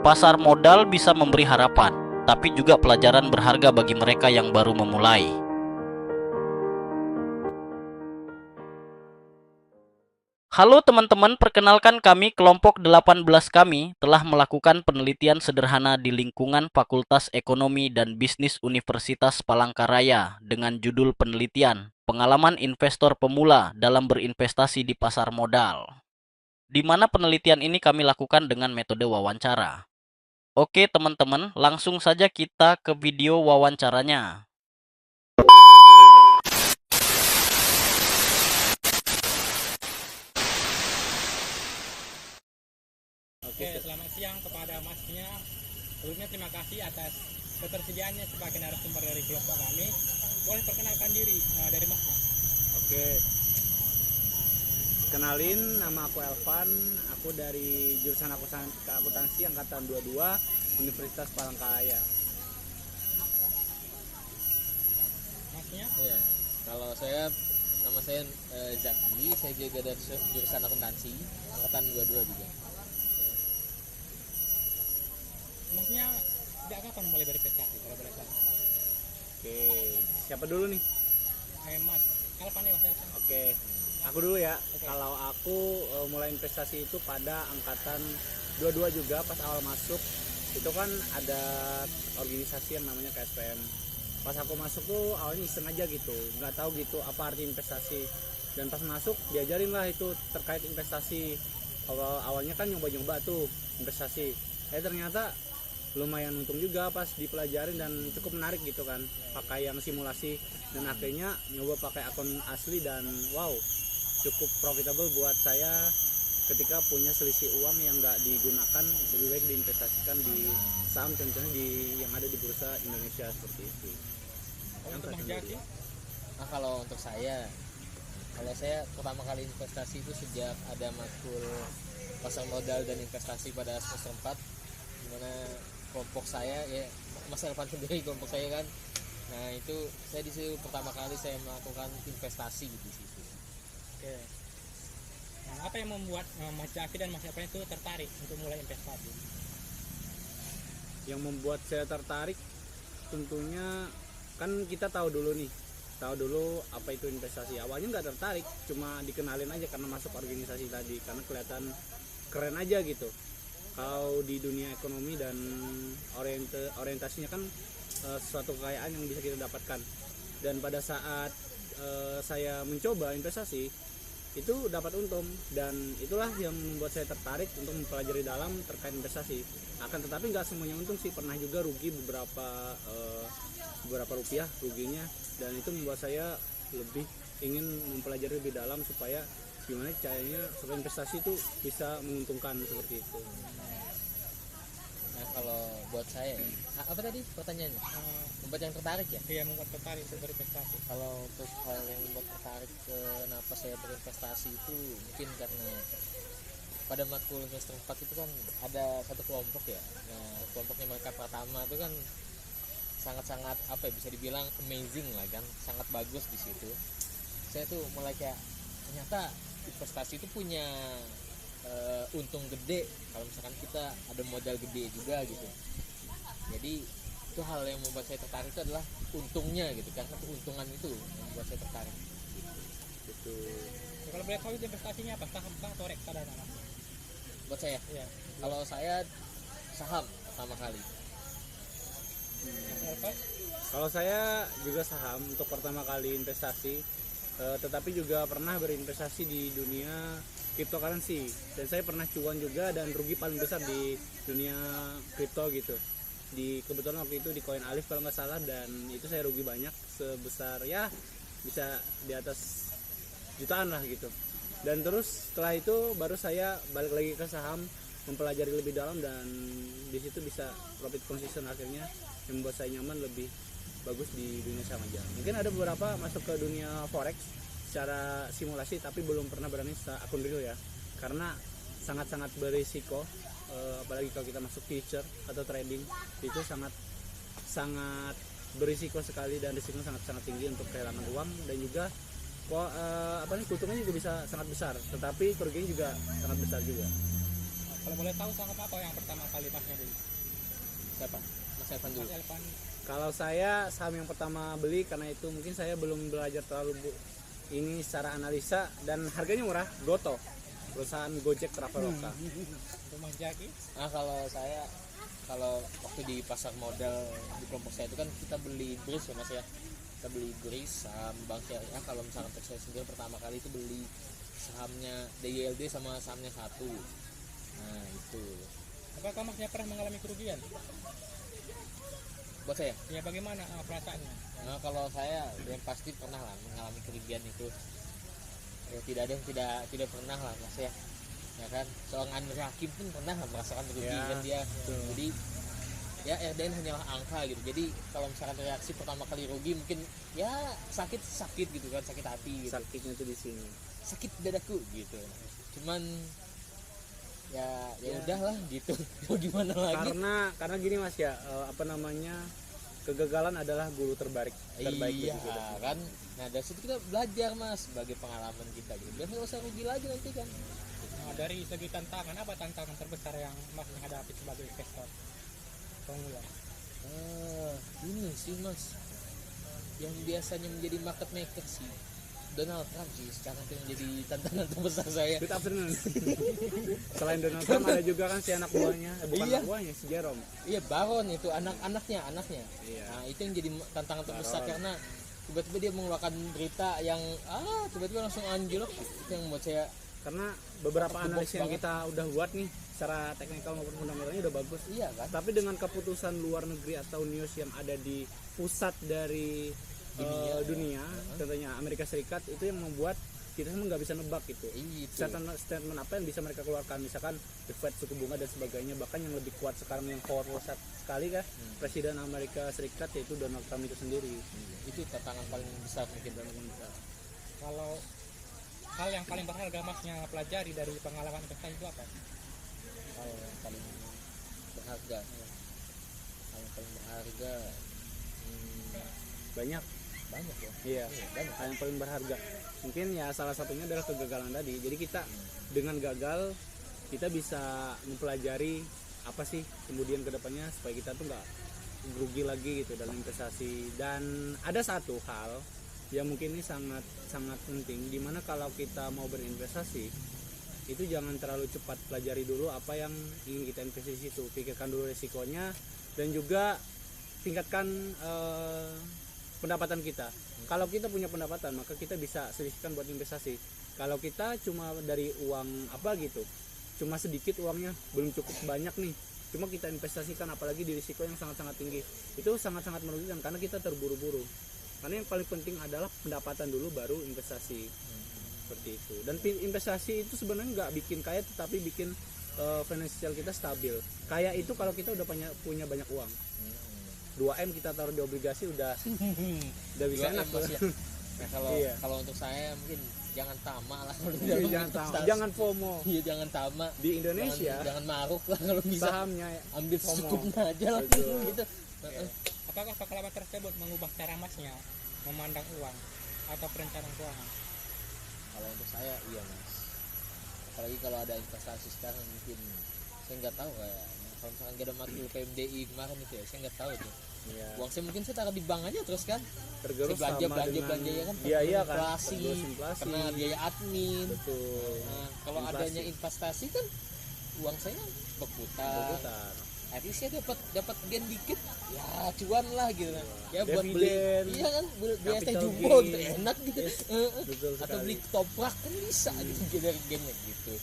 Pasar modal bisa memberi harapan, tapi juga pelajaran berharga bagi mereka yang baru memulai. Halo teman-teman, perkenalkan kami kelompok 18 kami telah melakukan penelitian sederhana di lingkungan Fakultas Ekonomi dan Bisnis Universitas Palangkaraya dengan judul penelitian Pengalaman Investor Pemula dalam Berinvestasi di Pasar Modal. Di mana penelitian ini kami lakukan dengan metode wawancara. Oke teman-teman, langsung saja kita ke video wawancaranya. Oke, selamat siang kepada masnya. Sebelumnya terima kasih atas ketersediaannya sebagai narasumber dari kelompok kami. Boleh perkenalkan diri dari masnya? Oke, kenalin, nama aku Elvan. Aku dari jurusan akuntansi angkatan 22 Universitas Palangkaraya. Masnya? Ya, kalau saya nama saya Zaki, saya juga dari jurusan akuntansi angkatan 22 juga. Masnya sejak kapan mulai berinvestasi kalau boleh tahu? Oke, siapa dulu nih? Mas Elvan nih, Mas Elvan. Oke, aku dulu ya. Kalau aku mulai investasi itu pada angkatan 22 juga, pas awal masuk itu kan ada organisasi yang namanya KSPM. Pas aku masuk tuh awalnya iseng aja gitu, nggak tahu gitu apa arti investasi. Dan pas masuk diajarin lah itu terkait investasi. Awalnya kan nyoba-nyoba tuh investasi. Ternyata lumayan untung juga pas dipelajarin dan cukup menarik gitu kan, pakai yang simulasi, dan akhirnya nyoba pakai akun asli dan wow, cukup profitable buat saya ketika punya selisih uang yang nggak digunakan, lebih baik diinvestasikan di saham, contohnya yang ada di bursa Indonesia seperti itu. Untuk Mas Zaki? Nah, kalau saya pertama kali investasi itu sejak ada matkul pasar modal dan investasi pada semester 4, dimana kelompok saya ya Mas Elvan sendiri kelompok saya kan. Nah itu saya di situ pertama kali saya melakukan investasi gitu sih. Oke. Nah, apa yang membuat Mas Zaki dan Mas Elvan itu tertarik untuk mulai investasi? Yang membuat saya tertarik tentunya kan kita tahu dulu apa itu investasi. Awalnya nggak tertarik, cuma dikenalin aja karena masuk organisasi tadi, karena kelihatan keren aja gitu. Kalau di dunia ekonomi dan orientasinya kan suatu kekayaan yang bisa kita dapatkan. Dan pada saat saya mencoba investasi itu dapat untung, dan itulah yang membuat saya tertarik untuk mempelajari dalam terkait investasi. Akan tetapi nggak semuanya untung sih, pernah juga rugi beberapa rupiah ruginya, dan itu membuat saya lebih ingin mempelajari lebih dalam supaya gimana caranya supaya investasi itu bisa menguntungkan seperti itu. Nah kalau buat saya apa tadi pertanyaannya? Membuat yang tertarik ya? Iya, membuat tertarik untuk berinvestasi. Kalau untuk hal yang membuat tertarik kenapa saya berinvestasi itu mungkin karena pada matkul semester 4 itu kan ada satu kelompok ya. Nah kelompoknya mereka pertama itu kan sangat-sangat bisa dibilang amazing lah kan, sangat bagus di situ. Saya tuh mulai kayak ternyata investasi itu punya untung gede kalau misalkan kita ada modal gede juga gitu. Jadi itu hal yang membuat saya tertarik itu adalah untungnya gitu, karena keuntungan itu yang membuat saya tertarik gitu. Ya, kalau boleh tahu itu investasinya apa? Saham atau reksadana? Buat saya Ya. kalau saya saham pertama kali. Kalau saya juga saham untuk pertama kali investasi, tetapi juga pernah berinvestasi di dunia cryptocurrency, dan saya pernah cuan juga dan rugi paling besar di dunia kripto gitu. Kebetulan waktu itu di koin Alif kalau nggak salah, dan itu saya rugi banyak sebesar ya bisa di atas jutaan lah gitu. Dan terus setelah itu baru saya balik lagi ke saham, mempelajari lebih dalam, dan di situ bisa profit konsisten akhirnya yang membuat saya nyaman lebih bagus di dunia saham aja. Mungkin ada beberapa masuk ke dunia forex secara simulasi, tapi belum pernah berani secara akun real ya, karena sangat-sangat berisiko, apalagi kalau kita masuk future atau trading itu sangat berisiko sekali, dan risikonya sangat tinggi untuk kehilangan uang, dan juga keuntungannya juga bisa sangat besar, tetapi kerugiannya juga sangat besar juga. Kalau boleh tahu saham apa yang pertama kali masnya beli? Siapa? Mas Evan dulu. Mas Elvan. Kalau saya saham yang pertama beli karena itu mungkin saya belum belajar terlalu ini secara analisa dan harganya murah, Goto, perusahaan Gojek Traveloka. Rumah Jaki. Kalau saya, kalau waktu di pasar modal di kelompok saya itu kan kita beli BRIS ya mas ya, kita beli BRIS saham bank syariah. Kalau misalkan untuk saya sendiri pertama kali itu beli sahamnya DYLD sama sahamnya satu. Nah itu Apakah masnya pernah mengalami kerugian? buat saya. Ya bagaimana perasaannya? Nah kalau saya yang pasti pernah lah mengalami kerugian itu. Ya, tidak ada yang tidak pernah lah mas ya. Ya kan seorang Andri Hakim pun pernah lah merasakan kerugian Ya, dia. betul. Jadi ya RDN hanyalah angka gitu. Jadi kalau misalkan reaksi pertama kali rugi mungkin ya sakit gitu kan, sakit hati gitu. Sakitnya tuh di sini. Sakit dadaku gitu. Cuman ya Ya. udahlah gitu. Mau gimana lagi? Karena gini mas ya, apa namanya, kegagalan adalah guru terbaik Iya bagi kita. kan. Nah dari situ kita belajar mas sebagai pengalaman kita gitu. Biar nggak usah rugi lagi nanti kan. Nah, dari segi tantangan, apa tantangan terbesar yang masnya hadapi sebagai investor pemula? Ini sih mas yang biasanya menjadi market maker sih Donald Trump sih sekarang itu menjadi tantangan terbesar saya. Good afternoon. Selain Donald Trump ada juga kan si anak buahnya, bukan Iya. anak buahnya, si Jerome. Iya Baron itu anaknya. Iya. Nah itu yang jadi tantangan terbesar Baron. karena tiba-tiba dia mengeluarkan berita yang tiba-tiba langsung anjlok. Itu yang membuat saya Karena beberapa Box analis yang banget. kita udah buat nih secara teknikal maupun fundamentalnya udah bagus. iya kan. Tapi dengan keputusan luar negeri atau news yang ada di pusat dari dunia, contohnya Amerika Serikat, itu yang membuat kita semua nggak bisa nebak gitu. Itu. Statement apa yang bisa mereka keluarkan, misalkan the Fed suku bunga dan sebagainya. Bahkan yang lebih kuat sekarang yang powerful sekali kan Presiden Amerika Serikat yaitu Donald Trump itu sendiri. Itu tantangan paling besar mungkin. Kalau hal yang paling berharga masnya pelajari dari pengalaman investasi itu apa? Hal yang paling berharga. Hal yang paling berharga Banyak. banyak ya. Iya. Banyak. Hal yang paling berharga mungkin ya salah satunya adalah kegagalan tadi. Jadi kita dengan gagal kita bisa mempelajari apa sih kemudian kedepannya supaya kita tuh nggak rugi lagi gitu dalam investasi. Dan ada satu hal yang mungkin ini sangat penting, dimana kalau kita mau berinvestasi itu jangan terlalu cepat, pelajari dulu apa yang ingin kita investasi itu, pikirkan dulu resikonya dan juga tingkatkan pendapatan kita. Kalau kita punya pendapatan maka kita bisa selisihkan buat investasi. Kalau kita cuma dari uang apa gitu, cuma sedikit uangnya, belum cukup banyak nih, cuma kita investasikan apalagi di risiko yang sangat-sangat tinggi, itu sangat-sangat merugikan karena kita terburu-buru. Karena yang paling penting adalah pendapatan dulu baru investasi. Seperti itu. Dan investasi itu sebenarnya nggak bikin kaya tetapi bikin finansial kita stabil. Kaya itu kalau kita udah punya banyak uang. 2M kita taruh di obligasi udah bisa 2M, enak Mas, tuh. ya. Nah, Iya. kalau untuk saya mungkin jangan tamak lah kalau Iya, dalam jangan investasi. jangan FOMO. Iya jangan tamak. Di Indonesia Jangan maruk lah kalau bisa. sahamnya Ambil FOMO. secukupnya aja lah Betul. gitu. Apakah pengalaman tersebut mengubah cara masnya memandang uang atau perencanaan keuangan? Kalau untuk saya iya mas. Apalagi kalau ada investasi sekarang mungkin saya nggak tahu kayak kalau misalkan gak ada makro PMDI kemarin itu ya saya nggak tahu tuh. Iya. Uang saya mungkin saya taruh di bank aja terus kan. Tergerus Saya belanja sama dengan ya kan. biaya kan. Inflasi, Tergerus inflasi. kena biaya admin. Betul. Nah, kalau Inflasi. adanya investasi kan uang saya berputar. Berputar. At least saya dapat gen dikit ya cuan lah gitu ya buat Dividen, beli iya kan beli teh capital jumbo gain. gitu enak gitu. Betul Atau sekali. beli toprak kan bisa gitu dari gennya gitu.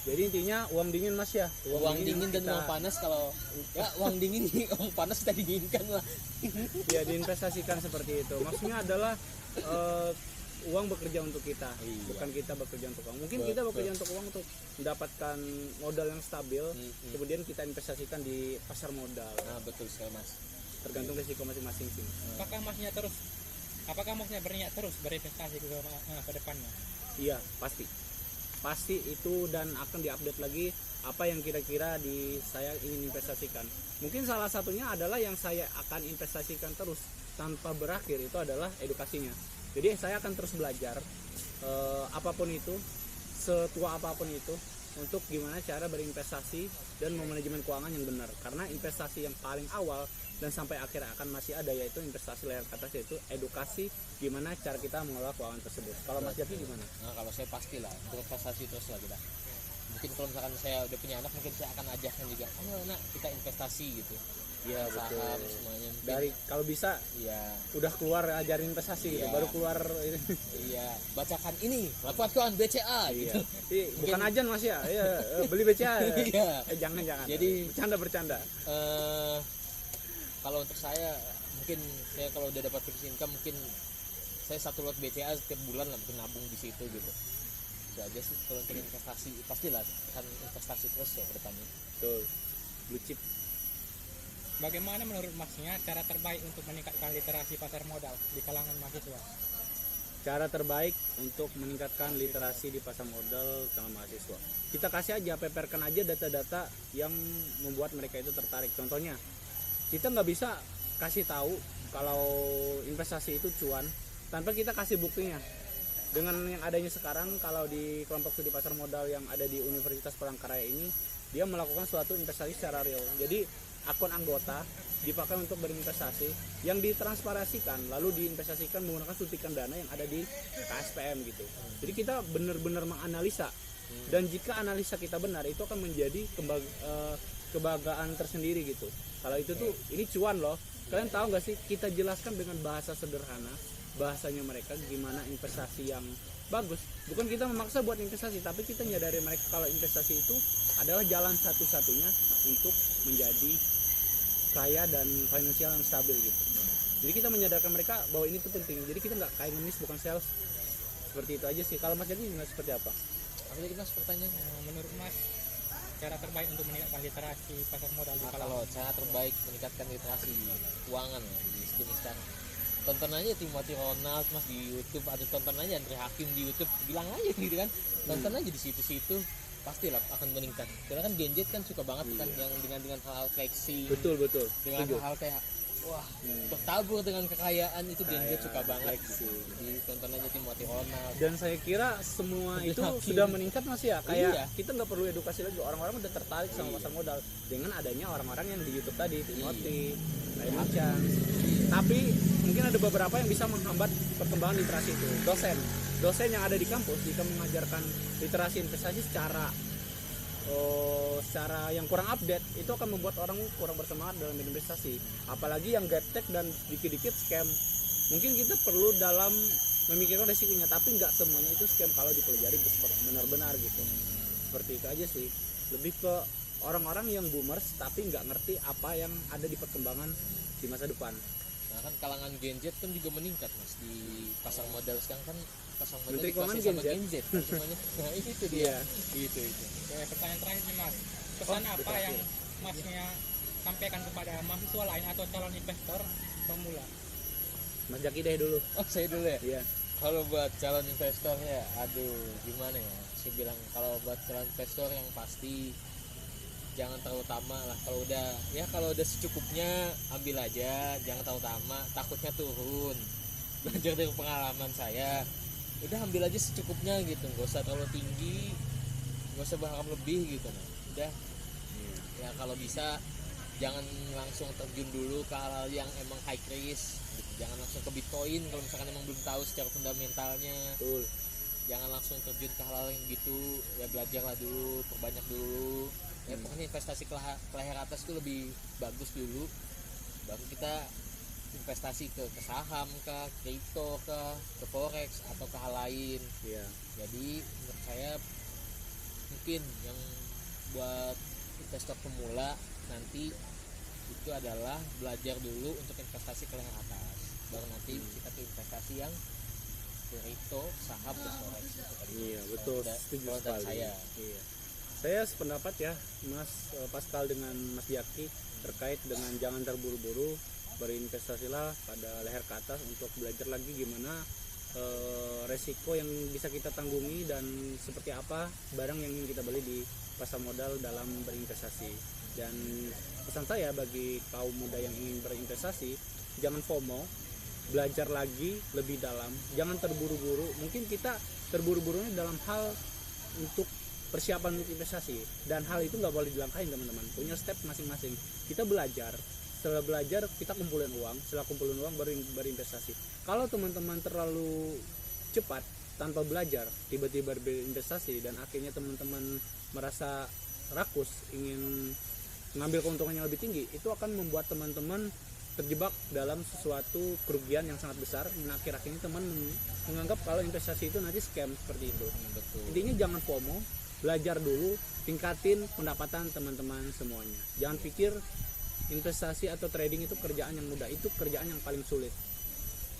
Jadi intinya uang dingin mas ya. Uang dingin dan kita- uang panas kalau ya uang dingin uang panas kita dinginkan lah. ya diinvestasikan seperti itu. Maksudnya adalah uang bekerja untuk kita, Iya. bukan kita bekerja untuk uang. Mungkin Betul. kita bekerja untuk uang untuk mendapatkan modal yang stabil, kemudian kita investasikan di pasar modal. Nah betul sekali mas. Tergantung risiko masing-masing sih. Apakah masnya berniat terus berinvestasi ke depannya? Iya pasti itu, dan akan diupdate lagi apa yang kira-kira saya ingin investasikan. Mungkin salah satunya adalah yang saya akan investasikan terus tanpa berakhir itu adalah edukasinya. Jadi saya akan terus belajar apapun itu, setua apapun itu, untuk gimana cara berinvestasi dan memanajemen keuangan yang benar. Karena investasi yang paling awal dan sampai akhir akan masih ada, yaitu investasi layar ke atas, yaitu edukasi gimana cara kita mengelola keuangan tersebut. Kalau Mas Jaki gimana? Nah, kalau saya pastilah berinvestasi terus lah kita. Mungkin kalau misalkan saya udah punya anak, mungkin saya akan ajarkan juga, ayo nak kita investasi gitu. Iya, Saham betul. semuanya. Mungkin, Dari kalau bisa ya, udah keluar ajarin investasi gitu, Iya. baru keluar ini. iya, bacakan ini, lakukan BCA Iya. gitu. Bukan ajan Mas ya. Iya, beli BCA. Iya. Jangan. Jadi- bercanda. Kalau untuk saya, mungkin saya kalau udah dapat fixed income, mungkin saya 1 lot BCA setiap bulan lah, mungkin nabung di situ gitu. Itu aja sih kalau untuk investasi, pastilah akan investasi terus ya ke depannya. Betul. Blue chip. Bagaimana menurut Masnya cara terbaik untuk meningkatkan literasi pasar modal di kalangan mahasiswa? Cara terbaik untuk meningkatkan literasi di pasar modal sama mahasiswa. Kita kasih aja, paperkan aja data-data yang membuat mereka itu tertarik. Contohnya, kita nggak bisa kasih tahu kalau investasi itu cuan tanpa kita kasih buktinya. Dengan yang adanya sekarang, kalau di kelompok studi pasar modal yang ada di Universitas Palangkaraya ini, dia melakukan suatu investasi secara real. Jadi akun anggota dipakai untuk berinvestasi yang ditransparasikan lalu diinvestasikan menggunakan suntikan dana yang ada di KSPM gitu. Jadi kita benar-benar menganalisa, dan jika analisa kita benar itu akan menjadi kebanggaan tersendiri gitu. Kalau itu tuh ini cuan loh. Kalian tahu nggak sih, kita jelaskan dengan bahasa sederhana, bahasanya mereka gimana investasi yang bagus. Bukan kita memaksa buat investasi, tapi kita nyadari mereka kalau investasi itu adalah jalan satu-satunya untuk menjadi kaya dan finansial yang stabil gitu. Jadi kita menyadarkan mereka bahwa ini tuh penting. Jadi kita nggak kayak ngemis, bukan sales. Seperti itu aja sih. Kalau Mas Jadi gimana, seperti apa? Apa tadi Mas pertanyaannya? Menurut Mas, cara terbaik untuk meningkatkan literasi pasar modal di Nah, kalangan? kalau cara terbaik meningkatkan literasi keuangan ya, di dunia sekarang, tonton aja Timothy Ronald Mas di YouTube, atau tonton aja Andre Hakim di YouTube, bilang aja gitu kan, tonton aja di situ-situ, pastilah akan meningkat. Karena kan Gen Z kan suka banget kan yang dengan hal-hal flexing, Betul. dengan Setuju. hal kayak wah bertabur dengan kita itu Gen Z Kayak suka banget. flexing. Jadi tonton aja Timothy Ronald. Dan saya kira semua Lebih itu hakim. sudah meningkat Mas ya. Kayak Iya. kita nggak perlu edukasi lagi, orang-orang udah tertarik sama pasar modal dengan adanya orang-orang yang di YouTube tadi, Timothy, Raymond Chan. Tapi mungkin ada beberapa yang bisa menghambat perkembangan literasi itu. Dosen yang ada di kampus jika mengajarkan literasi investasi secara yang kurang update, itu akan membuat orang kurang bersemangat dalam berinvestasi. Apalagi yang gaptek dan dikit-dikit scam. Mungkin kita perlu dalam memikirkan resikonya, tapi nggak semuanya itu scam kalau dipelajari benar-benar gitu. Seperti itu aja sih. Lebih ke orang-orang yang boomers tapi nggak ngerti apa yang ada di perkembangan di masa depan. Nah kan kalangan Gen Z kan juga meningkat Mas di pasar modal sekarang kan, pasar modal Menteri Keuangan dikuasai sama Gen Z. Gen Z kan semuanya. Nah itu dia. Iya. Itu. Oke, pertanyaan terakhir nih Mas, pesan apa terakhir. yang Masnya sampaikan kepada mahasiswa lain atau calon investor pemula? Mas Jaki deh dulu. Oh saya dulu ya. Iya. Kalau buat calon investor ya, aduh gimana ya? Saya bilang kalau buat calon investor yang pasti jangan terlalu utama lah. Kalau udah secukupnya ambil aja, jangan terlalu utama, takutnya turun. Belajar dari pengalaman saya, udah ambil aja secukupnya gitu, nggak usah terlalu tinggi, nggak usah berharap lebih gitu. Nah, udah ya kalau bisa jangan langsung terjun dulu ke hal yang emang high risk gitu. Jangan langsung ke Bitcoin kalau misalkan emang belum tahu secara fundamentalnya. Betul. Jangan langsung terjun ke hal yang gitu, ya belajarlah dulu, perbanyak dulu. Ya pokoknya investasi ke leher atas itu lebih bagus dulu, baru kita investasi ke saham, ke kripto, ke forex atau ke hal lain. Iya. Jadi menurut saya mungkin yang buat investor pemula nanti itu adalah belajar dulu untuk investasi ke leher atas, baru nanti kita ke investasi yang kripto, saham, dan forex gitu tadi. Iya, betul. Setuju Kalau dari sekali. saya. Iya. Saya sependapat ya, Mas Pascal dengan Mas Jaki terkait dengan jangan terburu-buru, berinvestasilah pada leher ke atas untuk belajar lagi gimana resiko yang bisa kita tanggungi dan seperti apa barang yang ingin kita beli di pasar modal dalam berinvestasi. Dan pesan saya bagi kaum muda yang ingin berinvestasi, jangan FOMO, belajar lagi lebih dalam, jangan terburu-buru. Mungkin kita terburu-burunya dalam hal untuk persiapan untuk investasi, dan hal itu nggak boleh dilangkahin teman-teman, punya step masing-masing. Kita belajar, setelah belajar kita kumpulin uang, setelah kumpulin uang baru berinvestasi. Kalau teman-teman terlalu cepat tanpa belajar tiba-tiba berinvestasi dan akhirnya teman-teman merasa rakus ingin mengambil keuntungan yang lebih tinggi, itu akan membuat teman-teman terjebak dalam sesuatu kerugian yang sangat besar, dan akhir-akhirnya teman menganggap kalau investasi itu nanti scam seperti itu. Betul. Intinya jangan FOMO, belajar dulu, tingkatin pendapatan teman-teman semuanya. Jangan pikir investasi atau trading itu kerjaan yang mudah, itu kerjaan yang paling sulit.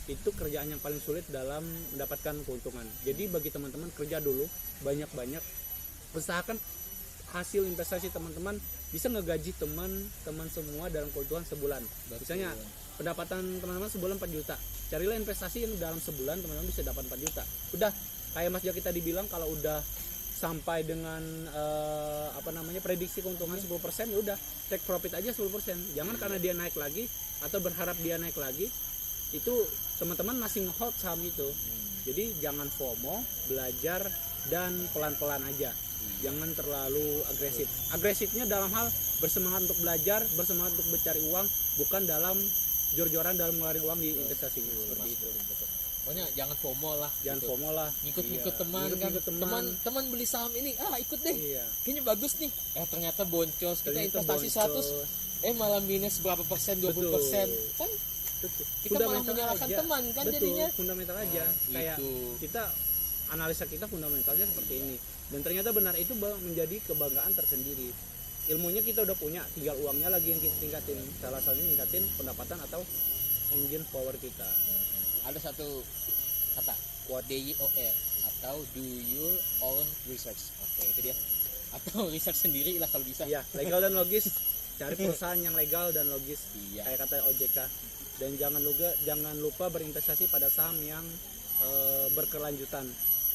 Itu kerjaan yang paling sulit dalam mendapatkan keuntungan. Jadi bagi teman-teman, kerja dulu banyak-banyak, usahakan hasil investasi teman-teman bisa ngegaji teman-teman semua dalam keuntungan sebulan. Misalnya pendapatan teman-teman sebulan 4 juta, carilah investasi yang dalam sebulan teman-teman bisa dapat 4 juta. Udah kayak Mas Jaki tadi bilang, kalau udah sampai dengan prediksi keuntungan 10%, ya udah take profit aja 10%. Jangan karena dia naik lagi atau berharap dia naik lagi, itu teman-teman masih nge-hold saham itu. Jadi jangan FOMO, belajar dan pelan-pelan aja. Jangan terlalu agresif. Agresifnya dalam hal bersemangat untuk belajar, bersemangat untuk mencari uang, bukan dalam jor-joran dalam ngeluarin uang di investasi seperti itu. Pokoknya jangan FOMO lah. Jangan gitu. FOMO lah. Ngikut-ngikut Iya, teman kan. ngikut-ngikut teman. Teman beli saham ini, ikut deh. Iya. Kayaknya bagus nih. Ternyata boncos. Kita Ternyata investasi boncos. 100, malah minus berapa persen, 20%. Kan Betul. kita malah menyalahkan aja. teman kan. Betul, jadinya. fundamental aja. Kayak Gitu. kita analisa kita fundamentalnya seperti ini, dan ternyata benar, itu menjadi kebanggaan tersendiri. Ilmunya kita udah punya, tinggal uangnya lagi yang kita tingkatin. Salah satunya tingkatin pendapatan atau engine power kita. Ada satu kata, DYOR atau do your own research. Oke, itu dia. Atau research sendiri lah kalau bisa. Ya, legal dan logis. Cari perusahaan yang legal dan logis. Iya. Kayak kata OJK. Dan jangan lupa berinvestasi pada saham yang berkelanjutan,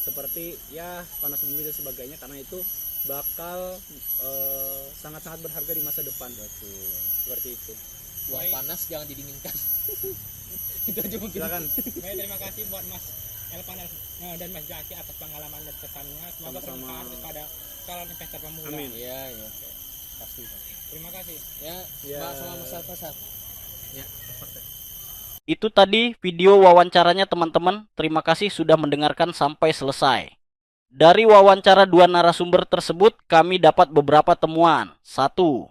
seperti ya panas bumi dan sebagainya, karena itu bakal sangat-sangat berharga di masa depan. Betul. Seperti itu. Uang panas jangan didinginkan. Itu aja mungkin. Silakan. Baik, terima kasih buat Mas Elvan dan Mas Jaki atas pengalaman dan pesannya. Semoga Sama-sama. bermanfaat kepada calon investor pemula. Amin. Iya, iya. Pasti. Terima kasih. Ya, Ya. Mbak sama Mas Alfasar. Itu tadi video wawancaranya teman-teman. Terima kasih sudah mendengarkan sampai selesai. Dari wawancara dua narasumber tersebut, kami dapat beberapa temuan. 1.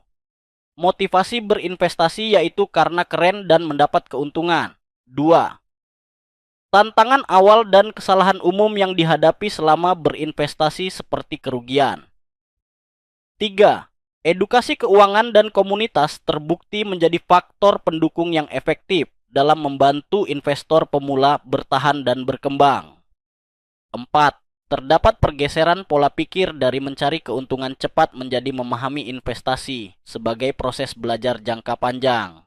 Motivasi berinvestasi yaitu karena keren dan mendapat keuntungan. 2. Tantangan awal dan kesalahan umum yang dihadapi selama berinvestasi seperti kerugian. 3. Edukasi keuangan dan komunitas terbukti menjadi faktor pendukung yang efektif dalam membantu investor pemula bertahan dan berkembang. 4. Terdapat pergeseran pola pikir dari mencari keuntungan cepat menjadi memahami investasi sebagai proses belajar jangka panjang.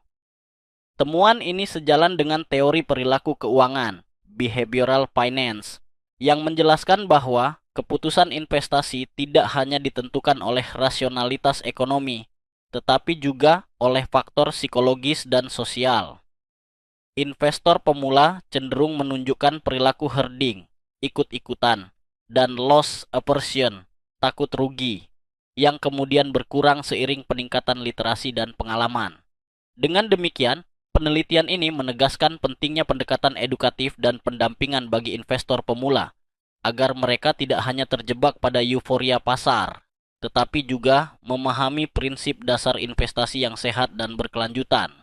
Temuan ini sejalan dengan teori perilaku keuangan, behavioral finance, yang menjelaskan bahwa keputusan investasi tidak hanya ditentukan oleh rasionalitas ekonomi, tetapi juga oleh faktor psikologis dan sosial. Investor pemula cenderung menunjukkan perilaku herding, ikut-ikutan, dan loss aversion, takut rugi, yang kemudian berkurang seiring peningkatan literasi dan pengalaman. Dengan demikian, penelitian ini menegaskan pentingnya pendekatan edukatif dan pendampingan bagi investor pemula, agar mereka tidak hanya terjebak pada euforia pasar, tetapi juga memahami prinsip dasar investasi yang sehat dan berkelanjutan.